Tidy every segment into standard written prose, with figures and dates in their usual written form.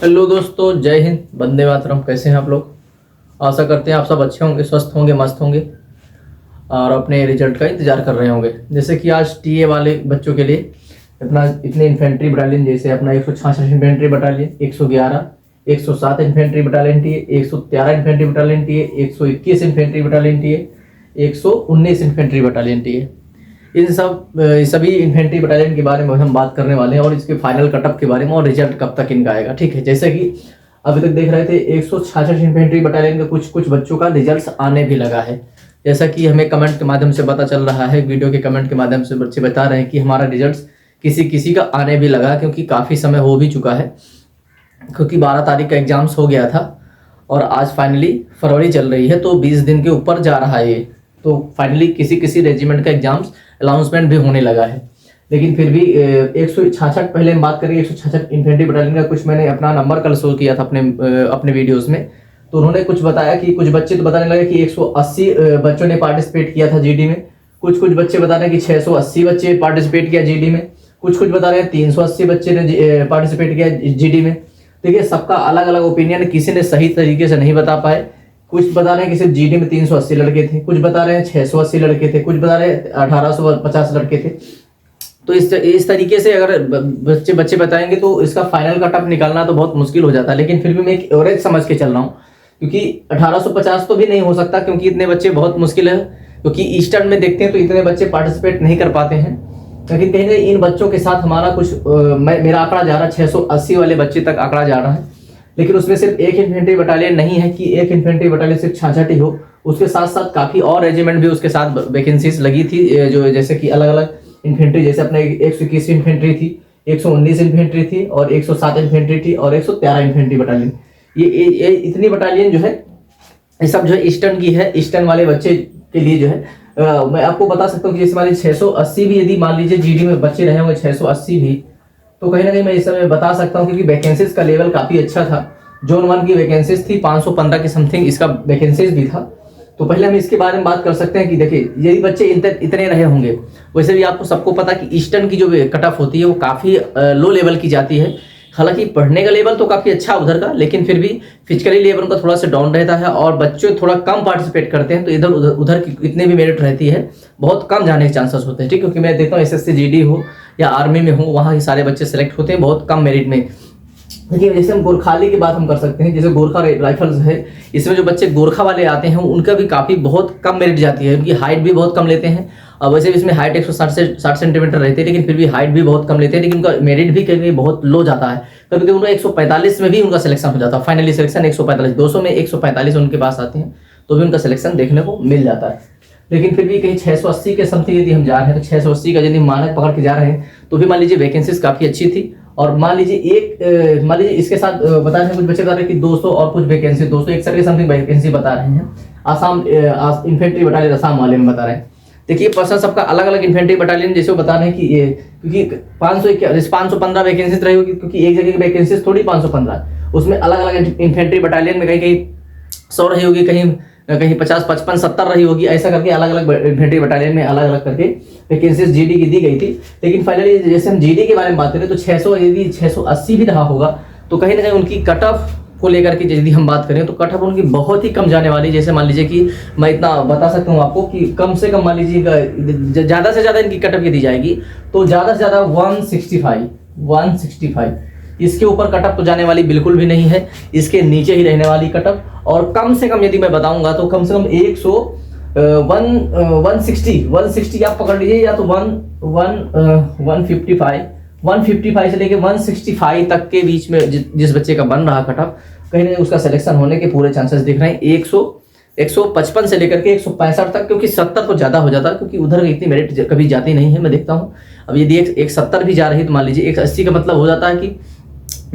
Hello दोस्तों, जय हिंद, वंदे मातरम। कैसे हैं आप लोग? आशा करते हैं आप सब अच्छे होंगे, स्वस्थ होंगे, मस्त होंगे और अपने रिजल्ट का इंतजार कर रहे होंगे। जैसे कि आज टीए वाले बच्चों के लिए अपना इतने इन्फेंट्री बटालियन, जैसे अपना 166 infantry battalion, 111, 107 infantry battalion TA, 113 infantry battalion TA, 121 infantry battalion TA, 119 infantry battalion TA, इन सभी इन्फेंट्री बटालियन के बारे में हम बात करने वाले हैं और इसके फाइनल कटअप के बारे में और रिजल्ट कब तक इनका आएगा। ठीक है, जैसे कि अभी तक देख रहे थे 166 इन्फेंट्री बटालियन का कुछ बच्चों का रिजल्ट आने भी लगा है। जैसा कि हमें कमेंट के माध्यम से पता चल रहा है, वीडियो के कमेंट के माध्यम से बच्चे बता रहे हैं कि हमारा रिजल्ट किसी का आने भी लगा, क्योंकि काफ़ी समय हो भी चुका है, क्योंकि 12 तारीख का एग्जाम्स हो गया था और आज फाइनली फरवरी चल रही है, तो 20 दिन के ऊपर जा रहा है ये। तो फाइनली किसी रेजिमेंट का एग्जाम्स अनाउंसमेंट भी होने लगा है। लेकिन फिर भी 166, पहले हम बात करेंगे 166 इन्फेंट्री बटालियन का। कुछ मैंने अपना नंबर कल शो किया था अपने वीडियोस में, तो उन्होंने कुछ बताया कि कुछ बच्चे तो बताने लगे कि 180 बच्चों ने पार्टिसिपेट किया था जीडी में, कुछ बच्चे बता रहे हैं कि 680 बच्चे पार्टिसिपेट किया जीडी में, कुछ बता रहे हैं 380 बच्चे ने पार्टिसिपेट किया जीडी में। देखिए, सबका अलग अलग ओपिनियन, किसी ने सही तरीके से नहीं बता पाए। कुछ बता रहे हैं कि सिर्फ जीडी में 380 लड़के थे, कुछ बता रहे हैं 680 लड़के थे, कुछ बता रहे हैं 1850 लड़के थे। तो इस तरीके से अगर बच्चे बताएंगे तो इसका फाइनल कटअप निकालना तो बहुत मुश्किल हो जाता है। लेकिन फिर भी मैं एक एवरेज समझ के चल रहा हूँ, क्योंकि 1850 तो भी नहीं हो सकता, क्योंकि इतने बच्चे बहुत मुश्किल है। क्योंकि ईस्टर्न में देखते हैं तो इतने बच्चे पार्टिसिपेट नहीं कर पाते हैं। लेकिन कहीं ना इन बच्चों के साथ हमारा कुछ मेरा आंकड़ा जा रहा है, 680 वाले बच्चे तक आंकड़ा जा रहा है। लेकिन उसमें सिर्फ एक इन्फेंट्री बटालियन नहीं है कि एक इन्फेंट्री बटालियन सिर्फ 66 ही हो, उसके साथ साथ काफ़ी और रेजिमेंट भी उसके साथ वैकेंसीज लगी थी, जो जैसे कि अलग अलग इन्फेंट्री, जैसे अपने 121 इन्फेंट्री थी, 119 इन्फेंट्री थी और 107 इन्फेंट्री थी और 113 इन्फेंट्री बटालियन। ये इतनी बटालियन जो है, ये सब जो है ईस्टर्न की है। ईस्टर्न वाले बच्चे के लिए जो है मैं आपको बता सकता हूँ कि जैसे मान लीजिए 680 भी यदि मान लीजिए जीडी में बच्चे रहे होंगे, 680 भी, तो कहीं ना कहीं मैं इस समय बता सकता हूँ, क्योंकि वैकेंसीज का लेवल काफ़ी अच्छा था। जोन 1 की वैकेंसीज थी 515 की समथिंग, इसका वैकेंसीज भी था। तो पहले हम इसके बारे में बात कर सकते हैं कि देखिए, यदि बच्चे इतने रहे होंगे, वैसे भी आपको सबको पता कि ईस्टर्न की जो कट ऑफ होती है वो काफ़ी लो लेवल की जाती है। हालांकि पढ़ने का लेवल तो काफ़ी अच्छा उधर का, लेकिन फिर भी फिजिकली लेवल उनका थोड़ा सा डाउन रहता है और बच्चे थोड़ा कम पार्टिसिपेट करते हैं। तो इधर उधर की इतने भी मेरिट रहती है, बहुत कम जाने के चांसेस होते हैं। ठीक, क्योंकि मैं देखता हूँ एसएससी जीडी हो या आर्मी में हो, वहाँ के सारे बच्चे सेलेक्ट होते हैं बहुत कम मेरिट में। देखिए, जैसे हम गोरखाली की बात हम कर सकते हैं, जैसे गोरखा राइफल्स है, इसमें जो बच्चे गोरखा वाले आते हैं उनका भी काफ़ी बहुत कम मेरिट जाती है, उनकी हाइट भी बहुत कम लेते हैं। और वैसे भी इसमें हाइट 160 से 60 सेंटीमीटर रहती है, लेकिन फिर भी हाइट भी बहुत कम लेते हैं, लेकिन उनका मेरिट भी कभी बहुत लो जाता है। कभी कभी उनका 145 में भी उनका सिलेक्शन हो जाता है, फाइनली सिलेक्शन 145, 200 में 145 उनके पास आते हैं, तो भी उनका सिलेक्शन देखने को मिल जाता है। लेकिन फिर भी कहीं 680 के समथिंग यदि हम जा रहे हैं, तो 680 का यदि मानक पकड़ के जा रहे हैं, तो भी मान लीजिए वैकेंसीज काफ़ी अच्छी थी। और मान लीजिए मान लीजिए इसके साथ बता रहे हैं, कुछ बच्चे बता रहे हैं कि 200 और कुछ वैकेंसी, 261 के समथिंग वैकेंसी बता रहे हैं। आसाम इन्फेंट्री बटालियन आसाम वाले में बता रहे हैं। देखिए, पर्सन सबका अलग अलग इन्फेंट्री बटालियन जैसे वो बता रहे हैं कि ये, क्योंकि 515 वैकेंसीज रही होगी, क्योंकि एक जगह की वैकेंसीज थोड़ी 515, उसमें अलग अलग इन्फेंट्री बटालियन में कहीं 100 रही होगी, कहीं 50, 55, 70 रही होगी, ऐसा करके अलग अलग इन्फेंट्री बटालियन में अलग अलग करके वैकेंसीज जीडी की दी गई थी। लेकिन फाइनली जैसे हम जीडी के बारे में बात करें तो 600 यदि 680 भी रहा होगा, तो कहीं ना कहीं उनकी कट ऑफ को लेकर के यदि हम बात करें तो कट ऑफ उनकी बहुत ही कम जाने वाली। जैसे मान लीजिए कि मैं इतना बता सकता हूँ आपको कि कम से कम मान लीजिए ज़्यादा से ज़्यादा इनकी कट ऑफ यदि जाएगी तो ज़्यादा से ज़्यादा 165, इसके ऊपर कटअप तो जाने वाली बिल्कुल भी नहीं है, इसके नीचे ही रहने वाली कटअप। और कम से कम यदि मैं बताऊंगा तो कम से कम 160 आप पकड़ लीजिए, या तो 155 से लेके 165 तक के बीच में जिस बच्चे का बन रहा कटअप, कहीं ना कहीं उसका सिलेक्शन होने के पूरे चांसेस दिख रहे हैं। 155 से लेकर के 165 तक, क्योंकि 70 तो ज़्यादा हो जाता है, क्योंकि उधर इतनी मेरिट कभी जाती नहीं है, मैं देखता हूँ। अब यदि 170 भी जा रही है तो मान लीजिए 180 का मतलब हो जाता है कि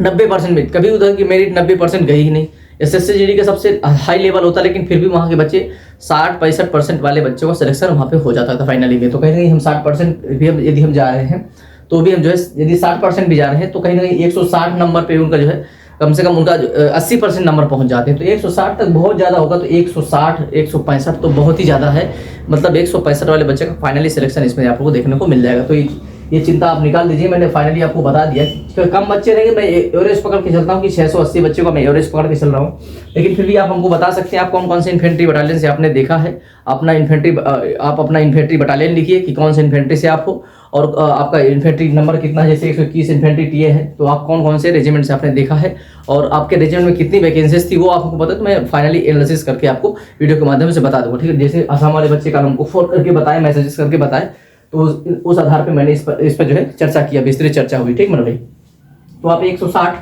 90% मेरिट, कभी उधर की मेरिट 90% गई ही नहीं। एसएससी जीडी का सबसे हाई लेवल होता है, लेकिन फिर भी वहाँ के बच्चे 60-65% वाले बच्चों का सिलेक्शन वहाँ पे हो जाता था फाइनली में। तो कहीं ना कहीं हम 60% भी यदि हम जा रहे हैं, तो भी हम जो है यदि 60% भी जा रहे हैं, तो कहीं ना कहीं 160 नंबर पे उनका जो है कम से कम उनका 80% नंबर पहुंच जाते हैं। तो 160 तक बहुत ज़्यादा होगा, तो 160, 165 तो बहुत ही ज़्यादा है। मतलब 165 वाले बच्चे का फाइनली सिलेक्शन इसमें आप लोगों को देखने को मिल जाएगा। तो ये चिंता आप निकाल दीजिए। मैंने फाइनली आपको बता दिया कि कम बच्चे रहेंगे, मैं एवरेज पकड़ के चलता हूँ कि 680 बच्चों का मैं एवरेज पकड़ के चल रहा हूँ, लेकिन फिर भी आप हमको बता सकते हैं आप कौन कौन से इन्फेंट्री बटालियन से आपने देखा है। अपना इन्फेंट्री बटालियन लिखिए कि कौन से इन्फेंट्री से आप हो, और आपका इन्फेंट्री नंबर कितना, जैसे 121 इन्फेंट्री टीए है तो आप कौन कौन से रेजिमेंट से आपने देखा है, और आपके रेजिमेंट में कितनी वैकेंसीज थी वो आपको पता है, तो मैं फाइनली एनालिसिस करके आपको वीडियो के माध्यम से बता दूंगा, ठीक है। जैसे असम वाले बच्चे का हमको फोन करके बताए, मैसेजेस करके बताए, तो उस आधार पर मैंने इस पर जो है चर्चा किया, विस्तृत चर्चा हुई, ठीक मेरे भाई। तो आप 160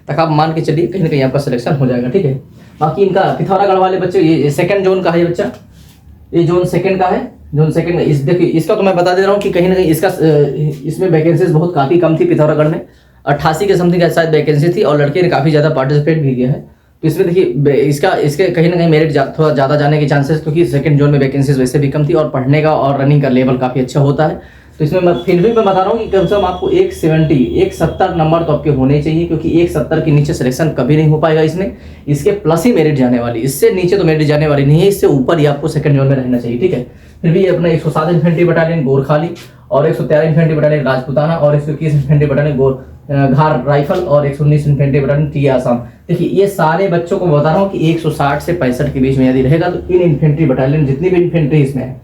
तक आप मान के चलिए, कहीं ना कहीं आपका सिलेक्शन हो जाएगा, ठीक है। बाकी इनका पिथौरागढ़ वाले बच्चे, ये सेकंड जोन का है बच्चा, ये जोन सेकंड का है, जोन सेकंड में देखिए इसका तो मैं बता दे रहा हूँ कि कहीं ना कहीं इसमें वैकेंसीज बहुत काफ़ी कम थी। पिथौरागढ़ में 88 के समथिंग शायद वैकेंसी थी, और लड़के ने काफ़ी ज़्यादा पार्टिसिपेट भी किया है। तो इसमें देखिए इसके कहीं ना कहीं मेरिट थोड़ा ज़्यादा जाने के चांसेस, क्योंकि सेकंड जोन में वैकेंसीज वैसे भी कम थी, और पढ़ने का और रनिंग का लेवल काफ़ी अच्छा होता है। तो इसमें मैं फिर भी मैं बता रहा हूँ कि कम से कम आपको 170 नंबर तो आपके होने चाहिए, क्योंकि 170 के नीचे सिलेक्शन कभी नहीं हो पाएगा इसमें। इसके प्लस ही मेरिट जाने वाली, इससे नीचे तो मेरिट जाने वाली नहीं है, इससे ऊपर ही आपको सेकंड जोन में रहना चाहिए, ठीक है। फिर भी अपना 107 इन्फेंट्री बटालियन गोरखाली, और 113 इन्फेंट्री बटालियन राजपुताना, और 121 इन्फेंट्री बटालियन घार राइफल, और 119 इन्फेंट्री बटालियन टीए आसाम। देखिए ये सारे बच्चों को बता रहा हूँ कि 160 से 65 के बीच में यदि रहेगा तो इन इन्फेंट्री बटालियन जितनी भी इन्फेंट्री इसमें है,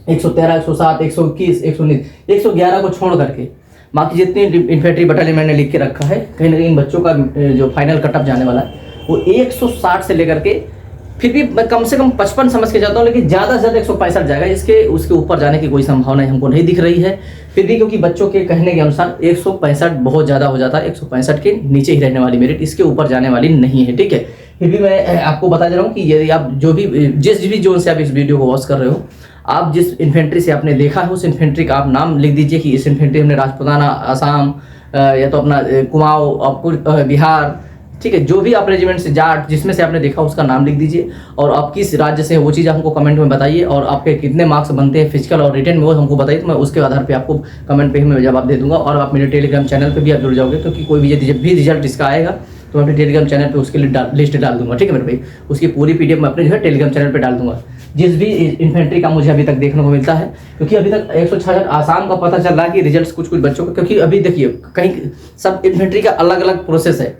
113, 107, 121, 119, 111 को छोड़ करके बाकी जितनी इन्फेंट्री बटालियन मैंने लिख के रखा है, कहीं ना कहीं इन बच्चों का जो फाइनल कटअप जाने वाला है वो 160 से लेकर के, फिर भी मैं कम से कम 55 समझ के जाता हूँ, लेकिन ज़्यादा से ज़्यादा 165 जाएगा। उसके ऊपर जाने की कोई संभावना हमको नहीं दिख रही है फिर भी, क्योंकि बच्चों के कहने के अनुसार 165 बहुत ज़्यादा हो जाता है। 165 के नीचे ही रहने वाली मेरिट, इसके ऊपर जाने वाली नहीं है, ठीक है। फिर भी मैं आपको बता दे रहा हूँ कि यदि आप जिस भी जोन से आप इस वीडियो को वॉच कर रहे हो, आप जिस इन्फेंट्री से आपने देखा है उस इन्फेंट्री का आप नाम लिख दीजिए कि इस इन्फेंट्री हमने राजपुताना, आसाम, या तो अपना कुमाऊं, आपको बिहार, ठीक है, जो भी आप रेजिमेंट से जाट जिसमें से आपने देखा उसका नाम लिख दीजिए, और आप किस राज्य से वो चीज़ हमको कमेंट में बताइए, और आपके कितने मार्क्स बनते हैं फिजिकल और रिटन में वो हमको बताइए, तो मैं उसके आधार पे आपको कमेंट पे ही मैं जवाब दे दूंगा। और आप मेरे टेलीग्राम चैनल पे भी आप जुड़ जाओगे, क्योंकि कोई भी जब भी रिजल्ट इसका आएगा तो मैं अपने टेलीग्राम चैनल पे उसके लिए लिस्ट डाल दूंगा, ठीक है मेरे भाई। उसकी पूरी PDF मैं अपने जो है टेलीग्राम चैनल पर डाल दूंगा, जिस भी इन्फेंट्री का मुझे अभी तक देखने को मिलता है, क्योंकि अभी तक 166 आसाम का पता चल रहा है कि रिजल्ट्स कुछ बच्चों का, क्योंकि अभी देखिए कहीं सब इन्फेंट्री का अलग अलग प्रोसेस है।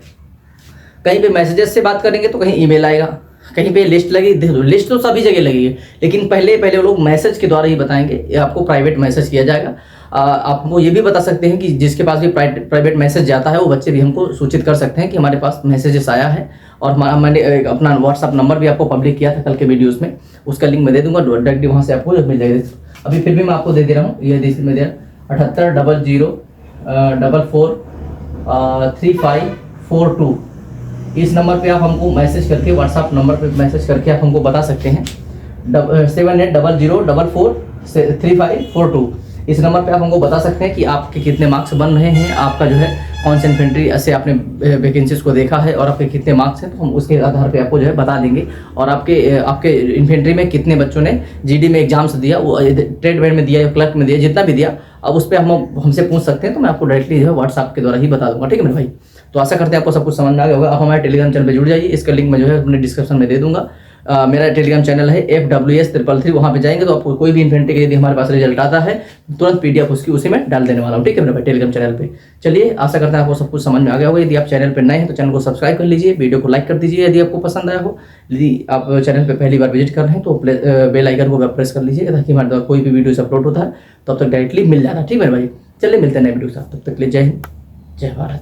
कहीं पे मैसेजेस से बात करेंगे तो कहीं ईमेल आएगा, कहीं पे लिस्ट लगेगी, लिस्ट तो सभी जगह लगेगी, लेकिन पहले वो लोग मैसेज के द्वारा ही बताएंगे, आपको प्राइवेट मैसेज किया जाएगा। आपको ये भी बता सकते हैं कि जिसके पास भी प्राइवेट मैसेज जाता है वो बच्चे भी हमको सूचित कर सकते हैं कि हमारे पास मैसेजेस आया है। और मैंने अपना व्हाट्सअप नंबर भी आपको पब्लिक किया था कल के वीडियोस में, उसका लिंक मैं दे दूंगा, डायरेक्टली वहाँ से आपको मिल जाएगा। अभी फिर भी मैं आपको दे रहा हूँ, ये मैं दे 7800443542, इस नंबर पे आप हमको मैसेज करके, व्हाट्सअप नंबर पे मैसेज करके आप हमको बता सकते हैं। 7800443542, इस नंबर पे आप हमको बता सकते हैं कि आपके कितने मार्क्स बन रहे हैं, आपका जो है कौन सा इन्फेंट्री से आपने वैकेंसीज को देखा है, और आपके कितने मार्क्स हैं, तो हम उसके आधार पे आपको जो है बता देंगे। और आपके इन्फेंट्री में कितने बच्चों ने GD में एग्जाम्स दिया, वो ट्रेड वेड में दिया या क्लर्क में दिया, जितना भी दिया, अब उस पर हमसे पूछ सकते हैं, तो मैं आपको डायरेक्टली जो है व्हाट्सएप के द्वारा ही बता दूंगा, ठीक है मेरे भाई। तो आशा करते हैं आपको सब कुछ समझ में आ गया होगा। आप हमारे टेलीग्राम चैनल पर जुड़ जाइए, इसका लिंक मैं जो है अपने डिस्क्रिप्शन में दे दूंगा। मेरा टेलीग्राम चैनल है FWS333, वहाँ पे जाएंगे तो आपको कोई भी इन्फेंट्री का यदि हमारे पास रिजल्ट आता है तुरंत PDF उसकी उसी में डाल देने वाला हूँ, ठीक है मेरे भाई, टेलीग्राम चैनल पे। चलिए आशा करते हैं आपको सब कुछ समझ में आ गया होगा। यदि आप चैनल पर नए हैं तो चैनल को सब्सक्राइब कर लीजिए, वीडियो को लाइक कर दीजिए यदि आपको पसंद आया हो। यदि आप चैनल पर पहली बार विजिट कर रहे हैं तो बेल आइकन को प्रेस कर लीजिए, ताकि हमारे द्वारा कोई भी वीडियो अपलोड होता है तो अब तक डायरेक्टली मिल जाना, ठीक है मेरे भाई। चलिए मिलते हैं नए वीडियो के साथ, तब तक के लिए जय हिंद, जय भारत।